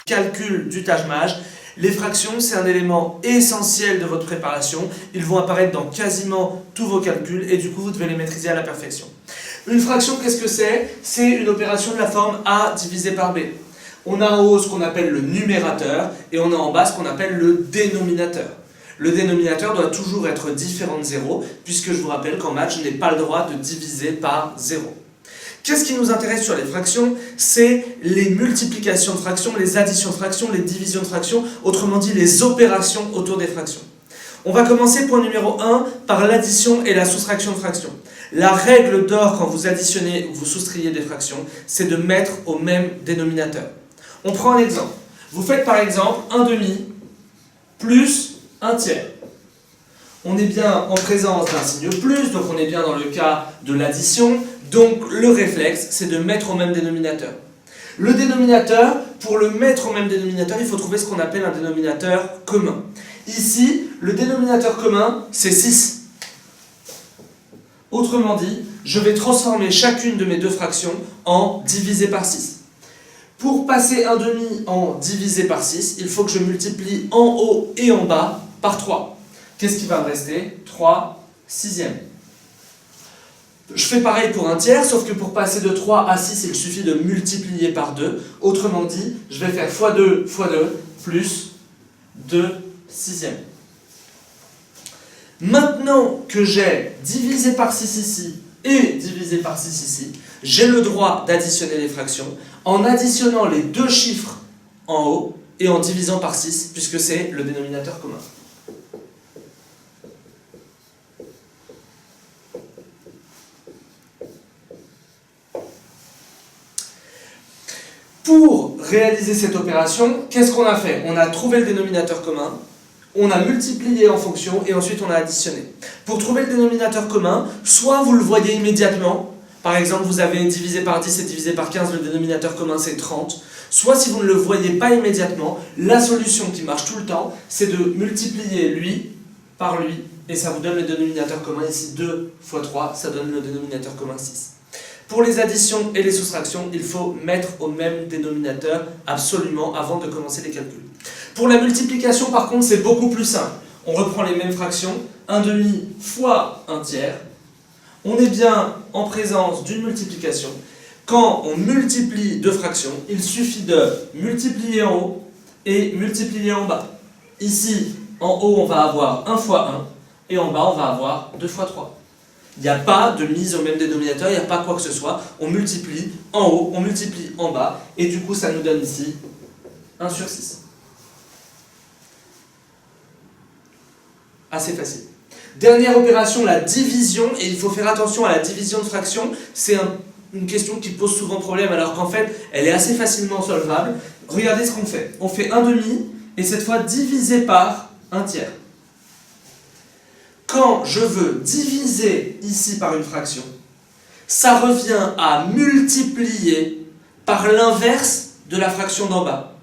calcul du tâche-mage. Les fractions, c'est un élément essentiel de votre préparation. Ils vont apparaître dans quasiment tous vos calculs et du coup, vous devez les maîtriser à la perfection. Une fraction, qu'est-ce que c'est? C'est une opération de la forme A divisé par B. On a en haut ce qu'on appelle le numérateur et on a en bas ce qu'on appelle le dénominateur. Le dénominateur doit toujours être différent de 0 puisque je vous rappelle qu'en maths, je n'ai pas le droit de diviser par 0. Qu'est-ce qui nous intéresse sur les fractions? C'est les multiplications de fractions, les additions de fractions, les divisions de fractions, autrement dit les opérations autour des fractions. On va commencer point numéro 1 par l'addition et la soustraction de fractions. La règle d'or quand vous additionnez ou vous soustrayez des fractions, c'est de mettre au même dénominateur. On prend un exemple. Vous faites par exemple 1/2 plus 1/3. On est bien en présence d'un signe plus, donc on est bien dans le cas de l'addition. Donc le réflexe, c'est de mettre au même dénominateur. Le dénominateur, pour le mettre au même dénominateur, il faut trouver ce qu'on appelle un dénominateur commun. Ici, le dénominateur commun, c'est 6. Autrement dit, je vais transformer chacune de mes deux fractions en divisé par 6. Pour passer 1/2 en divisé par 6, il faut que je multiplie en haut et en bas par 3. Qu'est-ce qui va me rester? 3 sixièmes. Je fais pareil pour 1/3, sauf que pour passer de 3 à 6, il suffit de multiplier par 2. Autrement dit, je vais faire x2 plus 2 sixièmes. Maintenant que j'ai divisé par 6 ici et divisé par 6 ici, j'ai le droit d'additionner les fractions en additionnant les deux chiffres en haut et en divisant par 6, puisque c'est le dénominateur commun. Pour réaliser cette opération, qu'est-ce qu'on a fait? On a trouvé le dénominateur commun, on a multiplié en fonction et ensuite on a additionné. Pour trouver le dénominateur commun, soit vous le voyez immédiatement, par exemple vous avez divisé par 10 et divisé par 15, le dénominateur commun c'est 30, soit si vous ne le voyez pas immédiatement, la solution qui marche tout le temps, c'est de multiplier lui par lui et ça vous donne le dénominateur commun ici 2 fois 3, ça donne le dénominateur commun 6. Pour les additions et les soustractions, il faut mettre au même dénominateur absolument avant de commencer les calculs. Pour la multiplication, par contre, c'est beaucoup plus simple. On reprend les mêmes fractions, 1/2 fois 1/3. On est bien en présence d'une multiplication. Quand on multiplie deux fractions, il suffit de multiplier en haut et multiplier en bas. Ici, en haut, on va avoir 1 fois 1 et en bas, on va avoir 2 fois 3. Il n'y a pas de mise au même dénominateur, il n'y a pas quoi que ce soit. On multiplie en haut, on multiplie en bas, et du coup ça nous donne ici 1 sur 6. Assez facile. Dernière opération, la division, et il faut faire attention à la division de fractions. C'est une question qui pose souvent problème, alors qu'en fait, elle est assez facilement solvable. Regardez ce qu'on fait. On fait 1/2, et cette fois divisé par 1/3. Quand je veux diviser ici par une fraction, ça revient à multiplier par l'inverse de la fraction d'en bas.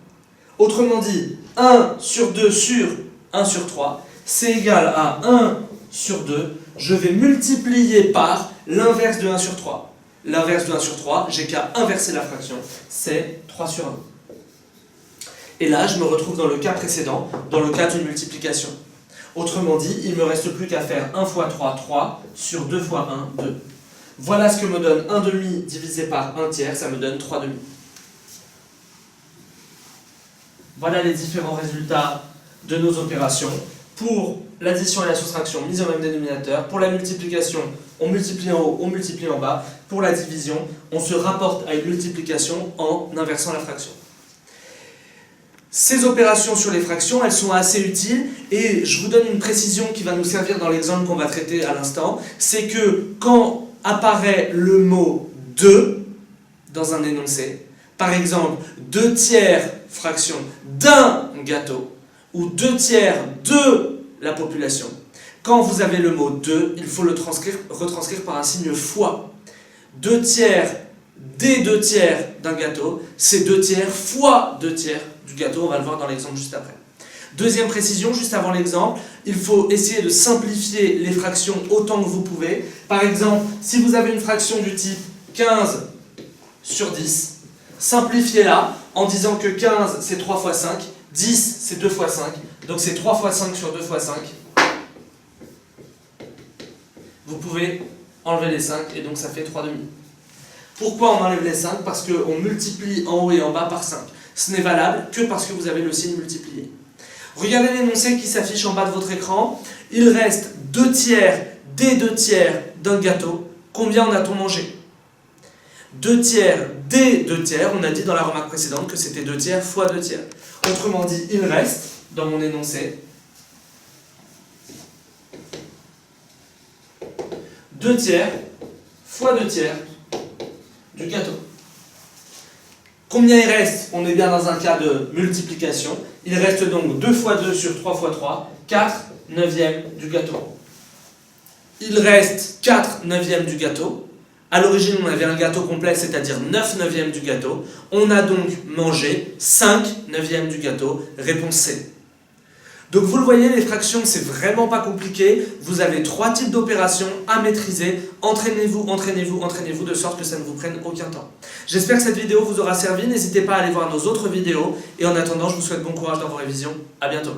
Autrement dit, 1 sur 2 sur 1 sur 3, c'est égal à 1 sur 2. Je vais multiplier par l'inverse de 1 sur 3. L'inverse de 1 sur 3, j'ai qu'à inverser la fraction, c'est 3 sur 1. Et là, je me retrouve dans le cas précédent, dans le cas d'une multiplication. Autrement dit, il ne me reste plus qu'à faire 1 fois 3, 3, sur 2 fois 1, 2. Voilà ce que me donne 1/2 divisé par 1/3, ça me donne 3/2. Voilà les différents résultats de nos opérations. Pour l'addition et la soustraction, mise au même dénominateur. Pour la multiplication, on multiplie en haut, on multiplie en bas. Pour la division, on se rapporte à une multiplication en inversant la fraction. Ces opérations sur les fractions, elles sont assez utiles et je vous donne une précision qui va nous servir dans l'exemple qu'on va traiter à l'instant. C'est que quand apparaît le mot « de » dans un énoncé, par exemple « 2/3 fraction d'un gâteau » ou « 2/3 de la population », quand vous avez le mot « de », il faut le retranscrire par un signe « fois ». 2/3 des 2/3 d'un gâteau, c'est 2/3 fois 2/3 du gâteau, on va le voir dans l'exemple juste après. Deuxième précision, juste avant l'exemple, il faut essayer de simplifier les fractions autant que vous pouvez. Par exemple, si vous avez une fraction du type 15 sur 10, simplifiez-la en disant que 15 c'est 3 fois 5, 10 c'est 2 fois 5, donc c'est 3 fois 5 sur 2 fois 5. Vous pouvez enlever les 5 et donc ça fait 3 demi. Pourquoi on enlève les 5? Parce qu'on multiplie en haut et en bas par 5. Ce n'est valable que parce que vous avez le signe multiplié. Regardez l'énoncé qui s'affiche en bas de votre écran. Il reste 2 tiers des 2 tiers d'un gâteau. Combien en a-t-on mangé? 2 tiers des 2 tiers. On a dit dans la remarque précédente que c'était 2 tiers fois 2 tiers. Autrement dit, il reste, dans mon énoncé, 2 tiers fois 2 tiers du gâteau. Combien il reste? On est bien dans un cas de multiplication. Il reste donc 2 fois 2 sur 3 fois 3, 4 neuvièmes du gâteau. Il reste 4 neuvièmes du gâteau. À l'origine, on avait un gâteau complet, c'est-à-dire 9 neuvièmes du gâteau. On a donc mangé 5 neuvièmes du gâteau. Réponse C. Donc vous le voyez, les fractions, c'est vraiment pas compliqué. Vous avez 3 types d'opérations à maîtriser. Entraînez-vous, entraînez-vous, entraînez-vous de sorte que ça ne vous prenne aucun temps. J'espère que cette vidéo vous aura servi. N'hésitez pas à aller voir nos autres vidéos. Et en attendant, je vous souhaite bon courage dans vos révisions. À bientôt.